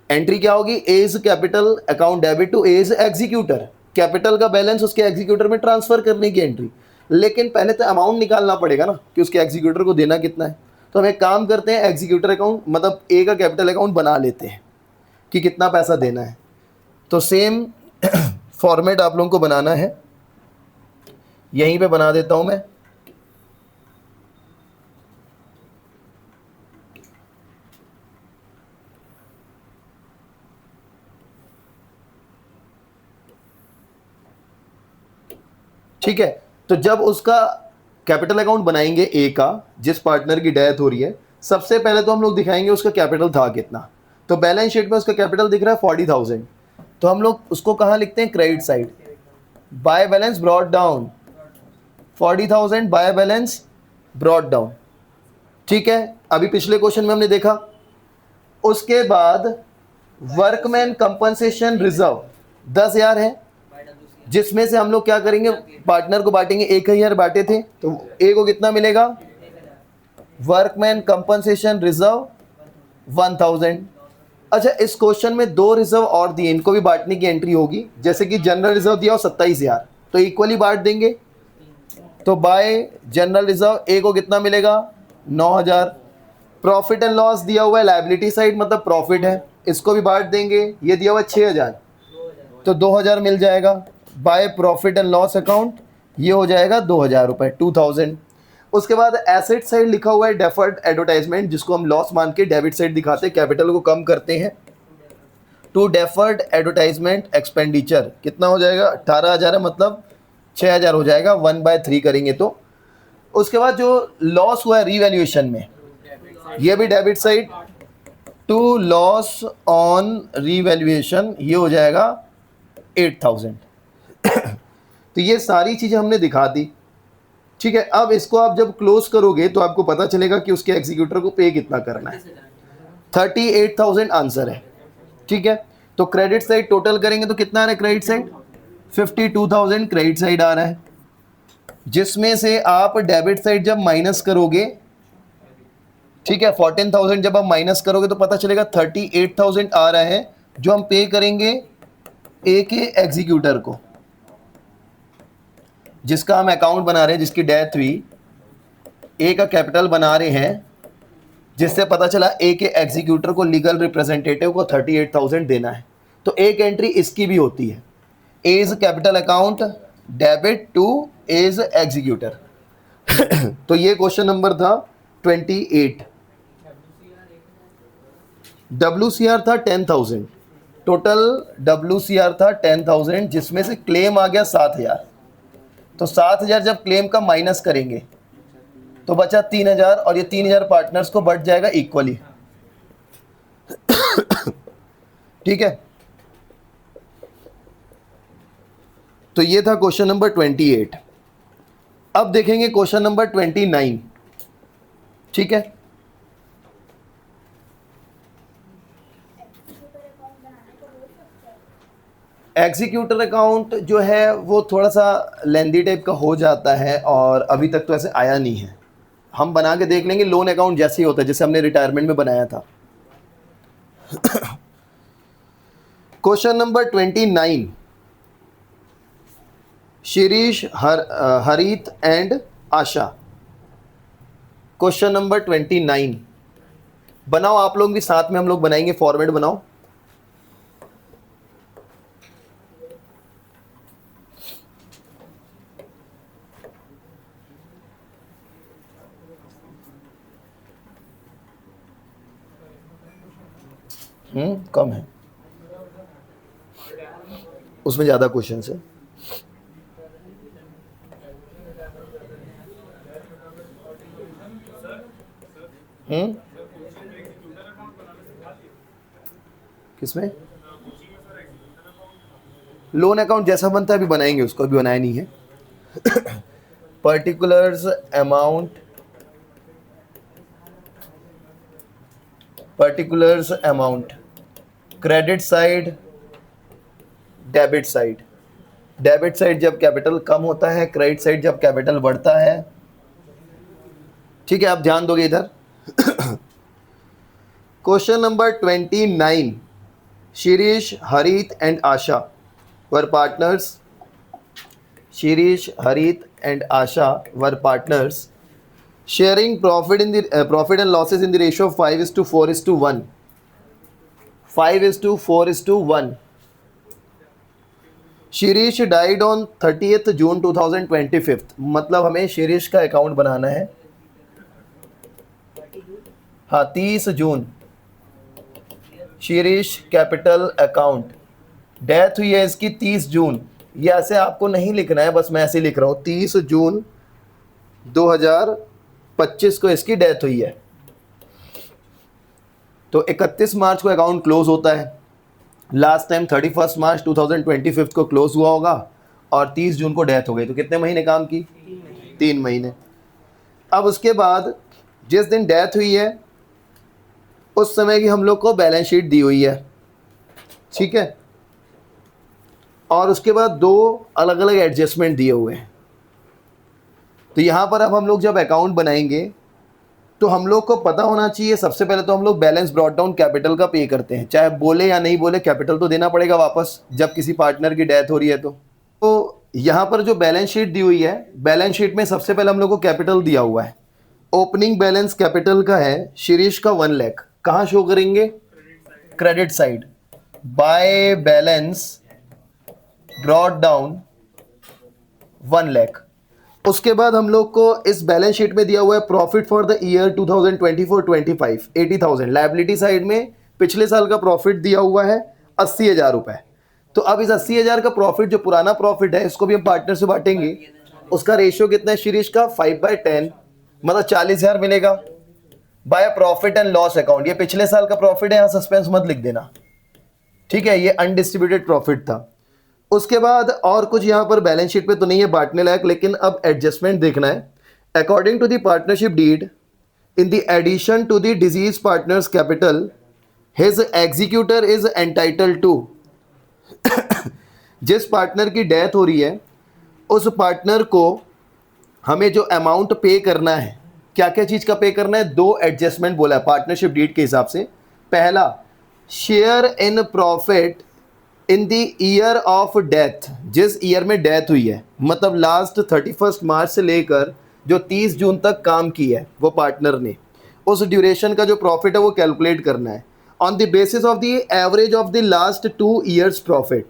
A: एंट्री क्या होगी, A's capital account debit to A's executor, capital का बैलेंस उसके एग्जीक्यूटर में ट्रांसफर करने की एंट्री। लेकिन पहले तो अमाउंट निकालना पड़ेगा ना कि उसके एग्जीक्यूटर को देना कितना है। तो हम एक काम करते हैं, एग्जीक्यूटर अकाउंट मतलब ए का कैपिटल अकाउंट बना लेते हैं कि कितना पैसा देना है। तो सेम फॉर्मेट आप लोगों को बनाना है, यहीं पे बना देता हूं मैं। ठीक है, तो जब उसका कैपिटल अकाउंट बनाएंगे ए का, जिस पार्टनर की डेथ हो रही है, सबसे पहले तो हम लोग दिखाएंगे उसका कैपिटल था कितना। तो बैलेंस शीट में उसका कैपिटल दिख रहा है 40,000, तो हम लोग उसको कहाँ लिखते हैं, credit side, bye balance brought down, 40,000 bye balance brought down. ठीक है, अभी पिछले क्वेश्चन में हमने देखा। उसके बाद वर्कमैन कंपनसेशन रिजर्व 10,000 है, जिसमें से हम लोग क्या करेंगे, पार्टनर को बांटेंगे, 1,000 बांटे थे तो ए को कितना मिलेगा, वर्कमैन कंपनसेशन रिजर्व 1,000। अच्छा, इस क्वेश्चन में 2 रिजर्व और दिए, इनको भी बांटने की एंट्री होगी। जैसे कि जनरल रिजर्व दिया हो 27,000, तो इक्वली बांट देंगे। तो बाय जनरल रिजर्व ए को कितना मिलेगा, 9,000। प्रॉफिट एंड लॉस दिया हुआ है लायबिलिटी साइड, मतलब प्रॉफिट है, इसको भी बांट देंगे। ये दिया हुआ है 6,000, तो 2,000 मिल जाएगा। By profit and loss account ये हो जाएगा 2,000 रुपये, 2,000। उसके बाद एसेट साइड लिखा हुआ है डेफर्ड एडवर्टाइजमेंट, जिसको हम लॉस मान के डेबिट साइड दिखाते हैं, कैपिटल को कम करते हैं। टू डेफर्ड एडवर्टाइजमेंट एक्सपेंडिचर कितना हो जाएगा, 18,000 है, मतलब 6,000 हो जाएगा, 1/3 करेंगे तो। उसके बाद जो लॉस हुआ है रीवैल्यूएशन में, ये भी debit side. To loss on revaluation ये हो जाएगा 8000। तो ये सारी चीज़ें हमने दिखा दी, ठीक है। अब इसको आप जब क्लोज करोगे तो आपको पता चलेगा कि उसके एग्जीक्यूटर को पे कितना करना है। 38,000 आंसर है, ठीक है। तो क्रेडिट साइड टोटल करेंगे तो कितना आ रहा है क्रेडिट साइड? 52,000 क्रेडिट साइड आ रहा है, जिसमें से आप डेबिट साइड जब माइनस करोगे, ठीक है, 14,000 जब आप माइनस करोगे तो पता चलेगा 38,000 आ रहा है जो हम पे करेंगे ए के एग्जीक्यूटर को, जिसका हम अकाउंट बना रहे हैं, जिसकी डेथ हुई, ए का कैपिटल बना रहे हैं, जिससे पता चला ए के एग्जीक्यूटर को, लीगल रिप्रेजेंटेटिव को 38,000 देना है। तो एक एंट्री इसकी भी होती है, A's capital account debit to A's executor. तो ये क्वेश्चन नंबर था 28। WCR था 10,000, टोटल WCR था 10,000, जिसमें से क्लेम आ गया 7,000। तो 7,000 जब क्लेम का माइनस करेंगे तो बचा 3,000, और ये 3,000 पार्टनर्स को बढ़ जाएगा इक्वली, ठीक है। तो ये था क्वेश्चन नंबर 28। अब देखेंगे क्वेश्चन नंबर 29, ठीक है। एग्जीक्यूटर अकाउंट जो है वो थोड़ा सा लेंदी टाइप का हो जाता है, और अभी तक तो ऐसे आया नहीं है। हम बना के देख लेंगे, लोन अकाउंट जैसे ही होता है जैसे हमने रिटायरमेंट में बनाया था। Question number 29, Shirish, Harit and Asha. Question number 29 बनाओ, आप लोग भी साथ में हम लोग बनाएंगे, फॉर्मेट बनाओ। कम है, उसमें ज़्यादा क्वेश्चंस है। किसमें? लोन अकाउंट जैसा बनता है अभी बनाएंगे, उसको अभी बनाया नहीं है। Particulars amount, credit side, debit side. Debit side जब कैपिटल कम होता है, क्रेडिट साइड जब कैपिटल बढ़ता है, ठीक है। आप ध्यान दोगे इधर। Question number 29, Shirish, Harit and Asha were partners. Shirish, Harit and Asha were partners, sharing profit and losses in the ratio of 5:4:1. 5:4:1. Shirish died on 30th जून 2025। मतलब हमें शिरीष का अकाउंट बनाना है, हाँ 30 जून, शिरीष कैपिटल अकाउंट। डेथ हुई है इसकी 30 जून, ये ऐसे आपको नहीं लिखना है, बस मैं ऐसे लिख रहा हूँ, 30 जून 2025 को इसकी डेथ हुई है। तो 31 मार्च को अकाउंट क्लोज होता है, लास्ट टाइम 31 मार्च 2025 को क्लोज हुआ होगा, और 30 जून को डेथ हो गई। तो कितने महीने काम की? 3 महीने। अब उसके बाद जिस दिन डेथ हुई है उस समय की हम लोग को बैलेंस शीट दी हुई है, ठीक है। और उसके बाद 2 अलग अलग एडजस्टमेंट दिए हुए हैं। तो यहाँ पर अब हम लोग जब अकाउंट बनाएंगे तो हम लोग को पता होना चाहिए, सबसे पहले तो हम लोग बैलेंस ब्रॉट डाउन कैपिटल का पे करते हैं, चाहे बोले या नहीं बोले, कैपिटल तो देना पड़ेगा वापस जब किसी पार्टनर की डेथ हो रही है। तो यहाँ पर जो बैलेंस शीट दी हुई है, बैलेंस शीट में सबसे पहले हम लोग को कैपिटल दिया हुआ है। ओपनिंग बैलेंस कैपिटल का है शिरीष का 1 लाख, कहाँ शो करेंगे? Credit side, bye balance brought down 1 lakh. उसके बाद हम लोग को इस बैलेंस शीट में दिया हुआ है profit for the year 2024-25 80,000। Liability side में पिछले साल का प्रॉफिट दिया हुआ है 80,000 रुपए। तो अब इस 80,000 का प्रॉफिट, जो पुराना प्रॉफिट है, इसको भी हम पार्टनर से बांटेंगे। उसका रेशियो कितना है शिरीष का? 5/10, मतलब 40,000 मिलेगा। By profit and loss account. ये पिछले साल का प्रॉफिट है, यहां सस्पेंस मत लिख देना, ठीक है, ये अनडिस्ट्रीब्यूटेड प्रॉफिट था। उसके बाद और कुछ यहां पर बैलेंस शीट पे तो नहीं है बांटने लायक, लेकिन अब एडजस्टमेंट देखना है। According to the partnership deed in the addition to the deceased partner's capital his executor is entitled to. जिस पार्टनर की डेथ हो रही है उस पार्टनर को हमें जो अमाउंट पे करना है, क्या क्या चीज़ का पे करना है, दो एडजस्टमेंट बोला है पार्टनरशिप डीड के हिसाब से। पहला, share in profit in the year of death, जिस ईयर में डेथ हुई है, मतलब लास्ट 31 मार्च से लेकर जो 30 जून तक काम किया है वो पार्टनर ने, उस ड्यूरेशन का जो प्रॉफिट है वो कैलकुलेट करना है on the basis of the average of the last 2 years profit.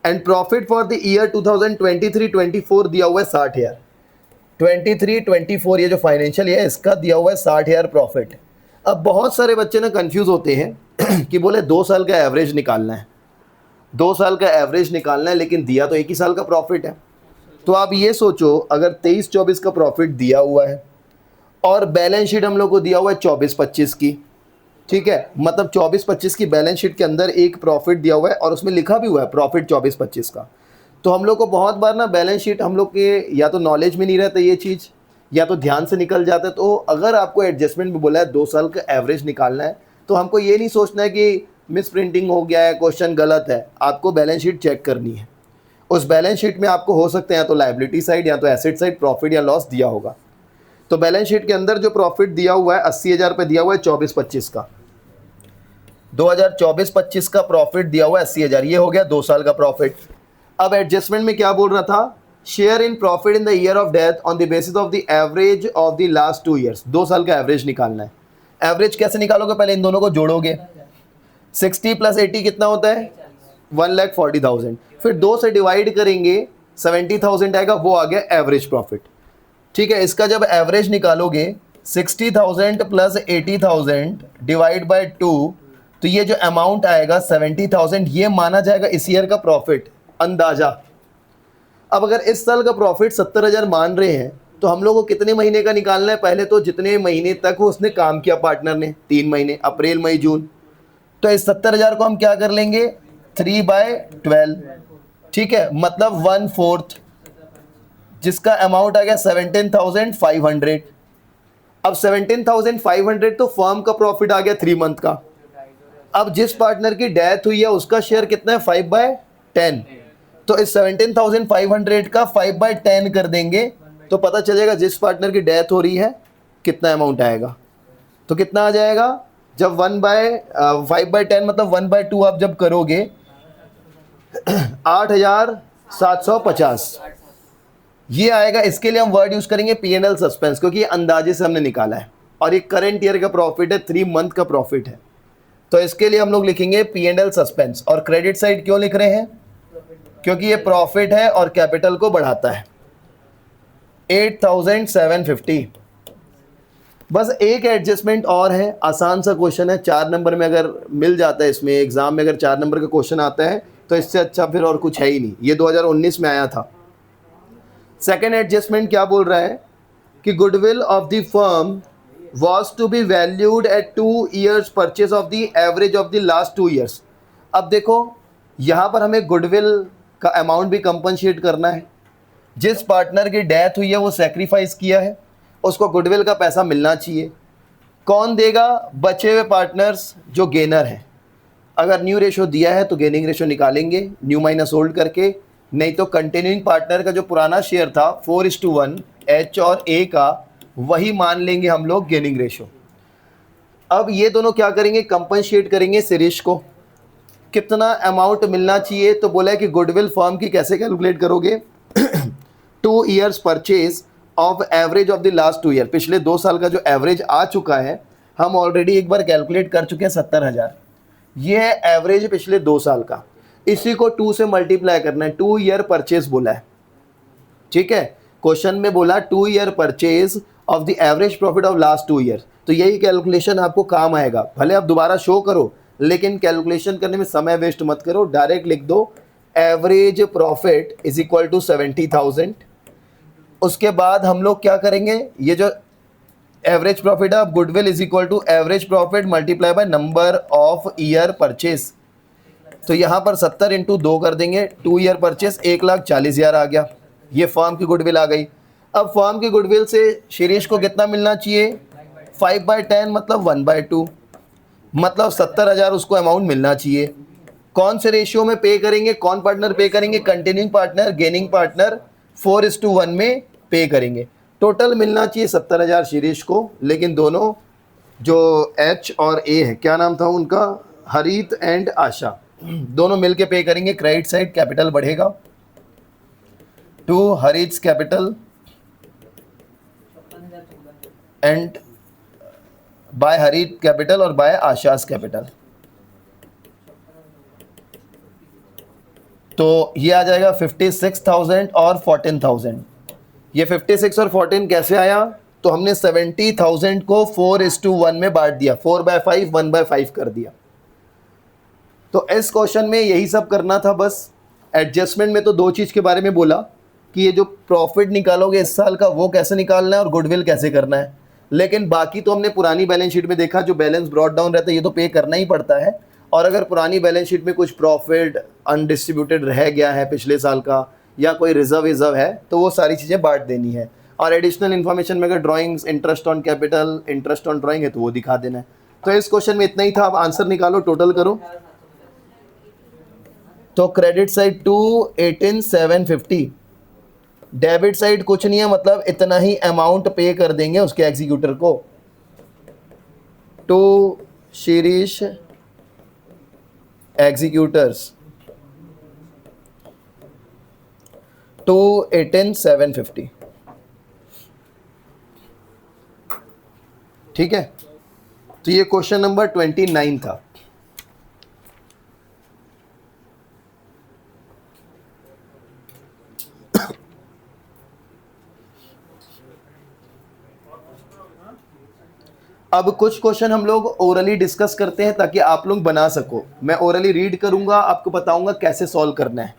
A: And profit for the year 2023-24 दिया हुआ है 60,000। 23-24 ये जो फाइनेंशियल ईयर है इसका दिया हुआ है 60,000 प्रॉफिट। अब बहुत सारे बच्चे ना कंफ्यूज होते हैं कि बोले 2 साल का एवरेज निकालना है, 2 साल का एवरेज निकालना है, लेकिन दिया तो 1 ही साल का प्रॉफिट है। तो आप ये सोचो, अगर 23-24 का प्रॉफिट दिया हुआ है और बैलेंस शीट हम लोग को दिया हुआ है 24-25 की, ठीक है, मतलब 24-25 की बैलेंस शीट के अंदर एक प्रॉफिट दिया हुआ है और उसमें लिखा भी हुआ है प्रॉफिट 24-25 का। तो हम लोग को बहुत बार ना बैलेंस शीट हम लोग के या तो नॉलेज में नहीं रहता ये चीज़, या तो ध्यान से निकल जाता है। तो अगर आपको एडजस्टमेंट में बोला है 2 साल का एवरेज निकालना है, तो हमको ये नहीं सोचना है कि मिस प्रिंटिंग हो गया है, क्वेश्चन गलत है। आपको बैलेंस शीट चेक करनी है, उस बैलेंस शीट में आपको हो सकते हैं या तो लायबिलिटी साइड या तो एसेट साइड प्रॉफिट या लॉस दिया होगा। तो बैलेंस शीट के अंदर जो प्रॉफिट दिया हुआ है 80,000 पे दिया हुआ है 24-25 का, 2024-25 का प्रॉफिट दिया हुआ है 80,000, ये हो गया 2 साल का प्रॉफिट। अब एडजस्टमेंट में क्या बोल रहा था, share in profit in the year of death on the basis of the average of the last 2 years. 2 साल का एवरेज निकालना है। एवरेज कैसे निकालोगे, पहले इन दोनों को जोड़ोगे, 60 + 80 कितना होता है 1,40,000, फिर 2 से डिवाइड करेंगे 70,000 आएगा, वो आ गया एवरेज प्रॉफिट। ठीक है, इसका जब एवरेज निकालोगे 60,000 + 80,000 डिवाइड बाय 2, तो ये जो अमाउंट आएगा 70,000, ये माना जाएगा इस ईयर का प्रॉफिट अंदाजा। अब अगर इस साल का प्रॉफिट 70,000 मान रहे हैं तो हम लोग को कितने महीने का निकालना है, पहले तो जितने महीने तक उसने काम किया पार्टनर ने, 3 महीने, अप्रैल मई जून। तो इस 70,000 को हम क्या कर लेंगे 3/12, ठीक है, मतलब 1/4, जिसका अमाउंट आ गया 17,500। अब 17,500 तो फर्म का प्रॉफिट आ गया 3 मंथ का। अब जिस पार्टनर की डेथ हुई है उसका शेयर कितना है 5/10, तो इस 17,500 का 5/10 कर देंगे तो पता चलेगा जिस पार्टनर की डेथ हो रही है कितना अमाउंट आएगा। तो कितना आ जाएगा, जब 5/10 मतलब 1/2 आप जब करोगे 8,750 ये आएगा। इसके लिए हम वर्ड यूज करेंगे P&L सस्पेंस, क्योंकि ये अंदाजे से हमने निकाला है और ये करंट ईयर का प्रॉफिट है, 3 मंथ का प्रॉफिट है। तो इसके लिए हम लोग लिखेंगे P&L सस्पेंस। और क्रेडिट साइड क्यों लिख रहे हैं, क्योंकि ये प्रॉफिट है और कैपिटल को बढ़ाता है। 8,750। बस एक एडजस्टमेंट और है, आसान सा क्वेश्चन है, 4 नंबर में अगर मिल जाता है, इसमें एग्जाम में अगर 4 नंबर का क्वेश्चन आता है तो इससे अच्छा फिर और कुछ है ही नहीं। ये 2019 में आया था। सेकेंड एडजस्टमेंट क्या बोल रहा है कि goodwill of the firm was to be valued at 2 years purchase of the average of the last 2 years। अब देखो यहाँ पर हमें गुडविल का अमाउंट भी कंपनसेट करना है। जिस पार्टनर की डेथ हुई है वो सेक्रीफाइस किया है, उसको गुडविल का पैसा मिलना चाहिए। कौन देगा, बचे हुए पार्टनर्स जो गेनर हैं। अगर न्यू रेशो दिया है तो गेनिंग रेशो निकालेंगे न्यू माइनस ओल्ड करके, नहीं तो कंटिन्यूइंग पार्टनर का जो पुराना शेयर था 4:1 एच और ए का, वही मान लेंगे हम लोग गेनिंग रेशो। अब ये दोनों क्या करेंगे, कंपनसेट करेंगे शिरीष को। कितना अमाउंट मिलना चाहिए, तो बोला है कि गुडविल फर्म की कैसे कैलकुलेट करोगे 2 years purchase of average of the last 2 year. पिछले 2 साल का जो एवरेज आ चुका है हम ऑलरेडी एक बार कैलकुलेट कर चुके हैं 70,000। ये है एवरेज पिछले 2 साल का, इसी को 2 से मल्टीप्लाई करना है। 2 ईयर परचेज बोला है, ठीक है, क्वेश्चन में बोला 2 year purchase of the average profit of last 2 year. तो यही कैलकुलेशन आपको काम आएगा। भले आप दोबारा शो करो लेकिन कैलकुलेशन करने में समय वेस्ट मत करो, डायरेक्ट लिख दो average profit is equal to 70,000। उसके बाद हम लोग क्या करेंगे, ये जो average profit of goodwill is equal to average profit multiply by number of year purchase. तो यहाँ पर 70 इंटू 2 कर देंगे, 2 ईयर परचेस 1,40,000 आ गया। ये फर्म की गुडविल आ गई। अब फर्म की गुडविल से शिरीष को कितना मिलना चाहिए, 5/10 मतलब 1/2, मतलब 70,000 उसको अमाउंट मिलना चाहिए। कौन से रेशियो में पे करेंगे, कौन पार्टनर पे करेंगे, कंटिन्यूइंग पार्टनर, गेनिंग पार्टनर 4:1 में पे करेंगे। टोटल मिलना चाहिए 70,000 शिरीष को, लेकिन दोनों जो एच और ए है, क्या नाम था उनका, हरीत एंड आशा, दोनों मिलके पे करेंगे। क्रेडिट साइड कैपिटल बढ़ेगा टू हरीट्स कैपिटल एंड बाय हरीत कैपिटल और बाय आशास कैपिटल। तो ये आ जाएगा 56,000 और 14,000। ये 56 और 14 कैसे आया, तो हमने 70,000 को 4:1 में बांट दिया, 4/5 1/5 कर दिया। तो इस क्वेश्चन में यही सब करना था बस। एडजस्टमेंट में तो दो चीज़ के बारे में बोला कि ये जो प्रॉफिट निकालोगे इस साल का वो कैसे निकालना है और गुडविल कैसे करना है, लेकिन बाकी तो हमने पुरानी बैलेंस शीट में देखा, जो बैलेंस ब्रॉट डाउन रहता है ये तो पे करना ही पड़ता है। और अगर पुरानी बैलेंस शीट में कुछ प्रॉफिट अनडिस्ट्रीब्यूटेड रह गया है पिछले साल का, या कोई रिजर्व है, तो वो सारी चीज़ें बांट देनी है। और एडिशनल इन्फॉर्मेशन में अगर drawings, interest on capital, interest on drawing है तो वो दिखा देना है। तो इस क्वेश्चन में इतना ही था। अब आंसर निकालो, टोटल करो। तो क्रेडिट साइड 218,750, डेबिट साइड कुछ नहीं है, मतलब इतना ही अमाउंट पे कर देंगे उसके एग्जीक्यूटर को, टू शिरीष एग्जीक्यूटर्स 218,750। ठीक है, तो ये क्वेश्चन नंबर 29 था। अब कुछ क्वेश्चन हम लोग ओरली डिस्कस करते हैं ताकि आप लोग बना सको। मैं ओरली रीड करूंगा, आपको बताऊंगा कैसे सॉल्व करना है,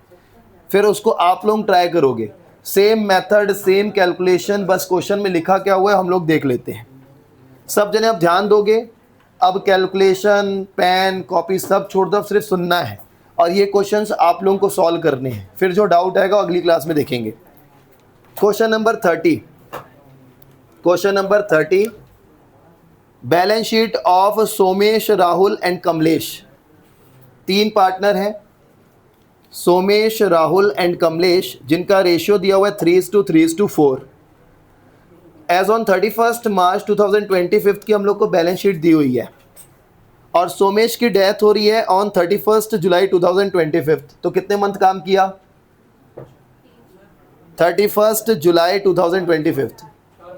A: फिर उसको आप लोग ट्राई करोगे। सेम मेथड, सेम कैलकुलेशन, बस क्वेश्चन में लिखा क्या हुआ है हम लोग देख लेते हैं। सब जने अब ध्यान दोगे। अब कैलकुलेशन, पेन, कॉपी सब छोड़ दो, अब सिर्फ सुनना है और ये क्वेश्चंस आप लोगों को सॉल्व करने हैं। फिर जो डाउट आएगा अगली क्लास में देखेंगे। Question number 30, question number 30, balance sheet of Somesh, Rahul and Kamlesh. 3 partner हैं, सोमेश, राहुल एंड कमलेश, जिनका रेशियो दिया हुआ है 3:3:4। एज ऑन 31 मार्च 2025 की हम लोग को बैलेंस शीट दी हुई है और सोमेश की डेथ हो रही है ऑन 31 जुलाई 2025। तो कितने मंथ काम किया, 31 जुलाई 2025,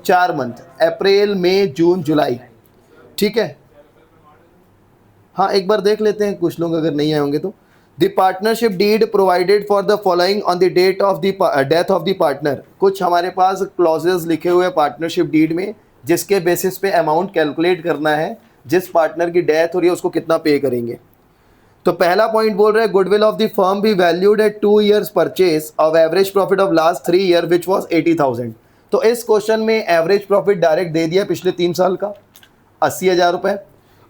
A: 4 मंथ, अप्रैल, मई, जून, जुलाई। ठीक है, हाँ एक बार देख लेते हैं, कुछ लोग अगर नहीं आए होंगे तो। The partnership deed provided for the following on the date of the death of the partner. कुछ हमारे पास क्लॉजेज लिखे हुए पार्टनरशिप डीड में, जिसके बेसिस पे अमाउंट कैलकुलेट करना है, जिस पार्टनर की डेथ हो रही है उसको कितना पे करेंगे। तो पहला पॉइंट बोल रहे हैं, goodwill of the firm be valued at 2 years purchase of average profit of last 3 year which was 80,000। तो इस क्वेश्चन में एवरेज प्रॉफिट डायरेक्ट दे दिया पिछले 3 साल का 80,000 रुपये,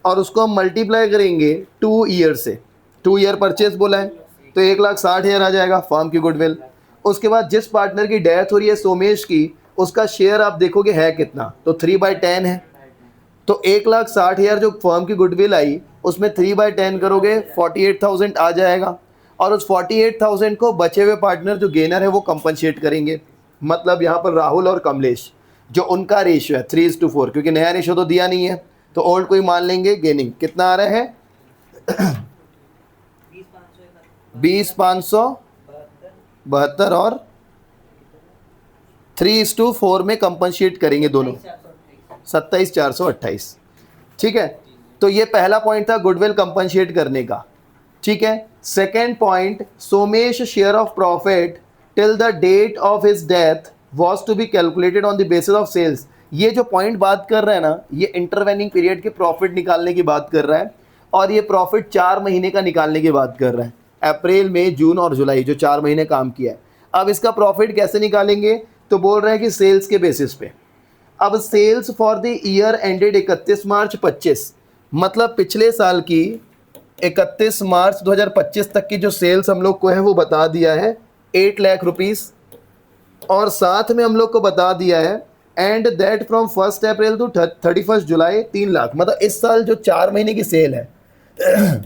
A: और उसको हम मल्टीप्लाई करेंगे 2 year से। 2 year परचेज बोला है तो 1,60,000 आ जाएगा फर्म की गुडविल। उसके बाद जिस पार्टनर की डेथ हो रही है सोमेश की, उसका शेयर आप देखोगे है कितना, तो 3/10 है। तो 1,60,000 जो फर्म की गुडविल आई उसमें 3/10 करोगे 48,000 आ जाएगा, और उस 48,000 को बचे हुए पार्टनर जो गेनर है वो कंपनसेट करेंगे। मतलब यहाँ पर राहुल और कमलेश, जो उनका रेशियो है 3:4, क्योंकि नया रेशियो तो दिया नहीं है तो ओल्ड को ही मान लेंगे। गेनिंग कितना आ रहा है 20,572 और 3:4 में कंपनसेट करेंगे दोनों, 27,428। ठीक है, तो ये पहला पॉइंट था गुडविल कंपनसेट करने का। ठीक है, second point, Somesh share of profit till the date of his death was to be calculated on the basis of sales. ये जो पॉइंट बात कर रहा है ना, ये इंटरवेनिंग पीरियड के प्रॉफिट निकालने की बात कर रहा है, और ये प्रॉफिट 4 महीने का निकालने की बात कर रहा है, अप्रैल, मई, जून और जुलाई, जो 4 महीने काम किया है। अब इसका प्रॉफिट कैसे निकालेंगे, तो बोल रहे हैं कि सेल्स के बेसिस पे। अब sales for the year ended 31 March 25, मतलब पिछले साल की 31 मार्च 2025 तक की जो सेल्स हम लोग को है वो बता दिया है 8 लाख रुपीस, और साथ में हम लोग को बता दिया है and that from 1 April to 31 July 3 lakh. मतलब इस साल जो 4 महीने की सेल है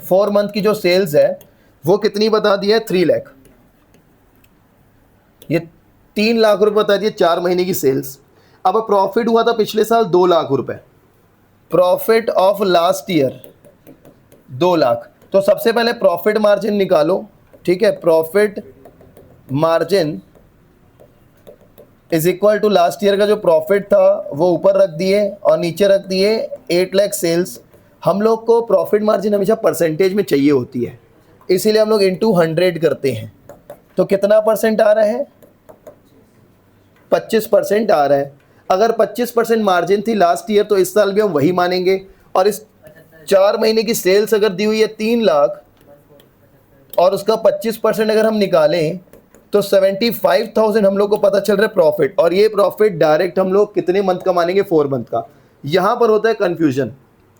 A: 4 मंथ की जो सेल्स है वो कितनी बता दिया है 3 लाख। ये 3 लाख रुपए बता दिए 4 महीने की सेल्स। अब प्रॉफिट हुआ था पिछले साल 2 लाख रुपए, profit of last year 2 lakh. तो सबसे पहले प्रॉफिट मार्जिन निकालो, ठीक है। Profit margin is equal to last year का जो प्रॉफिट था वो ऊपर रख दिए और नीचे रख दिए 8 लाख सेल्स। हम लोग को प्रॉफिट मार्जिन हमेशा परसेंटेज में चाहिए होती है, इसीलिए हम लोग इंटू 100 करते हैं। तो कितना परसेंट आ रहा है? 25% आ रहा है। अगर 25% मार्जिन थी लास्ट ईयर तो इस साल भी हम वही मानेंगे। और इस 4 महीने की सेल्स अगर दी हुई है 3 लाख और उसका 25% अगर हम निकालें तो 75,000 हम लोग को पता चल रहा है प्रॉफिट। और ये प्रॉफिट डायरेक्ट हम लोग कितने मंथ का मानेंगे? 4 मंथ का। यहाँ पर होता है कन्फ्यूजन,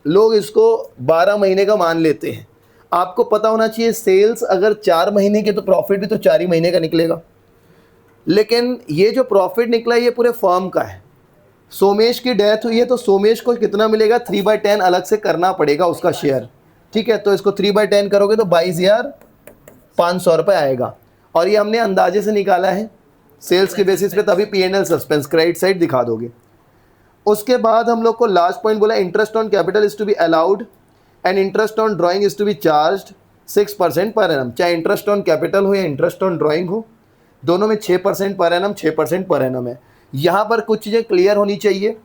A: लोग इसको 12 महीने का मान लेते हैं। आपको पता होना चाहिए सेल्स अगर 4 महीने के तो प्रॉफिट भी तो 4 ही महीने का निकलेगा। लेकिन ये जो प्रॉफिट निकला है ये पूरे फर्म का है। सोमेश की डेथ हुई है तो सोमेश को कितना मिलेगा? 3/10 अलग से करना पड़ेगा उसका शेयर, ठीक है। तो इसको 3/10 करोगे तो 22,500 रुपये आएगा। और ये हमने अंदाजे से निकाला है सेल्स के बेसिस पे, तभी P&L सस्पेंस क्रेडिट साइड दिखा दोगे। उसके बाद हम लोग को लास्ट पॉइंट बोला interest on capital is to be allowed and interest on drawing is to be charged 6% per annum. चाहे इंटरेस्ट ऑन कैपिटल हो या इंटरेस्ट ऑन ड्राइंग हो, दोनों में 6% पर एनम 6% पर एनम है। यहाँ पर कुछ चीज़ें क्लियर होनी चाहिए,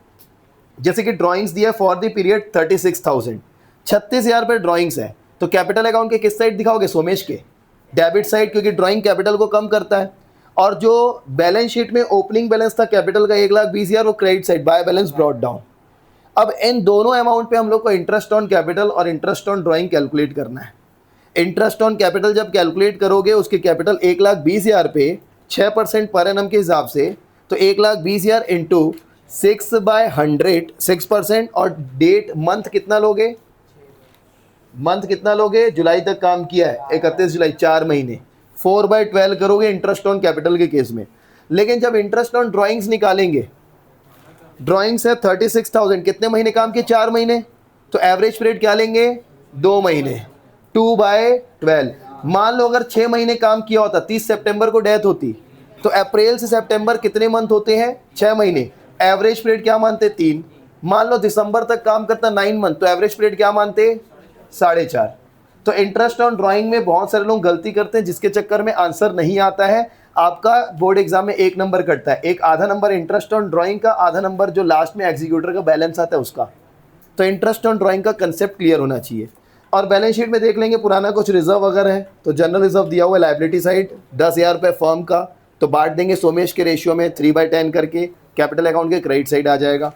A: जैसे कि ड्राइंग्स दिया फॉर द पीरियड 36,000, 36,000 पर ड्राइंग्स है। तो कैपिटल अकाउंट के किस साइड दिखाओगे? सोमेश के डेबिट साइड, क्योंकि ड्राइंग कैपिटल को कम करता है। और जो बैलेंस शीट में ओपनिंग बैलेंस था कैपिटल का 1,20,000, वो credit side by balance brought down. अब इन दोनों अमाउंट पे हम लोग को इंटरेस्ट ऑन कैपिटल और इंटरेस्ट ऑन ड्राइंग कैलकुलेट करना है। इंटरेस्ट ऑन कैपिटल जब कैलकुलेट करोगे उसके कैपिटल 1,20,000 पे 6% पर एनम के हिसाब से, तो 1,20,000 इंटू 6/100 6%। और डेट मंथ कितना लोगे? मंथ कितना लोगे? जुलाई तक काम किया है, 31 जुलाई, 4 महीने। 4/12 करोगे इंटरेस्ट ऑन कैपिटल के केस में। लेकिन जब इंटरेस्ट ऑन ड्राइंग्स निकालेंगे, ड्राइंग्स है 36,000, कितने महीने काम किए? 4 महीने। तो एवरेज पीरियड क्या लेंगे? 2 महीने, 2/12। मान लो अगर 6 महीने काम किया होता, 30 सितंबर को डेथ होती, तो अप्रैल से सितंबर कितने मंथ होते हैं? 6 महीने। एवरेज पीरियड क्या मानते? 3। मान लो दिसंबर तक काम करता 9 मंथ, तो एवरेज पीरियड क्या मानते? 4.5। तो इंटरेस्ट ऑन ड्राइंग में बहुत सारे लोग गलती करते हैं, जिसके चक्कर में आंसर नहीं आता है। आपका बोर्ड एग्जाम में 1 नंबर कटता है, एक आधा नंबर इंटरेस्ट ऑन ड्राइंग का, आधा नंबर जो लास्ट में एग्जीक्यूटर का बैलेंस आता है उसका। तो इंटरेस्ट ऑन ड्राइंग का कंसेप्ट क्लियर होना चाहिए। और बैलेंस शीट में देख लेंगे पुराना कुछ रिजर्व अगर है तो जनरल रिजर्व दिया हुआ है लाइबिलिटी साइड 10,000 रुपये फर्म का, तो बांट देंगे सोमेश के रेशियो में 3/10 करके, कैपिटल अकाउंट के क्रेडिट साइड आ जाएगा।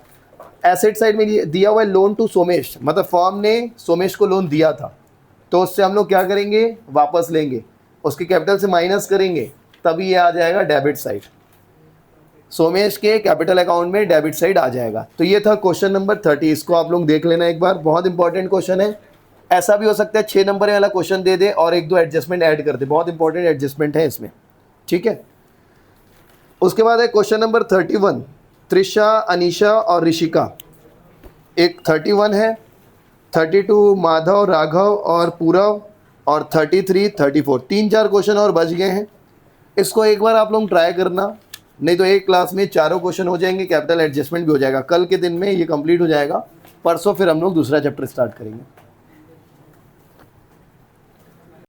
A: एसेट साइड में दिया हुआ है लोन टू सोमेश, मतलब फर्म ने सोमेश को लोन दिया था तो उससे हम लोग क्या करेंगे? वापस लेंगे, उसके कैपिटल से माइनस करेंगे, तभी ये आ जाएगा डेबिट साइड। सोमेश के कैपिटल अकाउंट में डेबिट साइड आ जाएगा। तो ये था क्वेश्चन नंबर 30, इसको आप लोग देख लेना एक बार, बहुत इंपॉर्टेंट क्वेश्चन है। ऐसा भी हो सकता है 6 नंबर वाला क्वेश्चन दे दे और 1-2 एडजस्टमेंट ऐड कर दे, बहुत इंपॉर्टेंट एडजस्टमेंट है इसमें, ठीक है। उसके बाद है क्वेश्चन नंबर 31, त्रिशा, अनीशा और ऋषिका। एक 31 है, 32 माधव, राघव और पूरव, और 33, 34, 3-4 क्वेश्चन और बच गए हैं। इसको एक बार आप लोग ट्राई करना, नहीं तो एक क्लास में चारों क्वेश्चन हो जाएंगे, कैपिटल एडजस्टमेंट भी हो जाएगा। कल के दिन में ये कंप्लीट हो जाएगा, परसों फिर हम लोग दूसरा चैप्टर स्टार्ट करेंगे।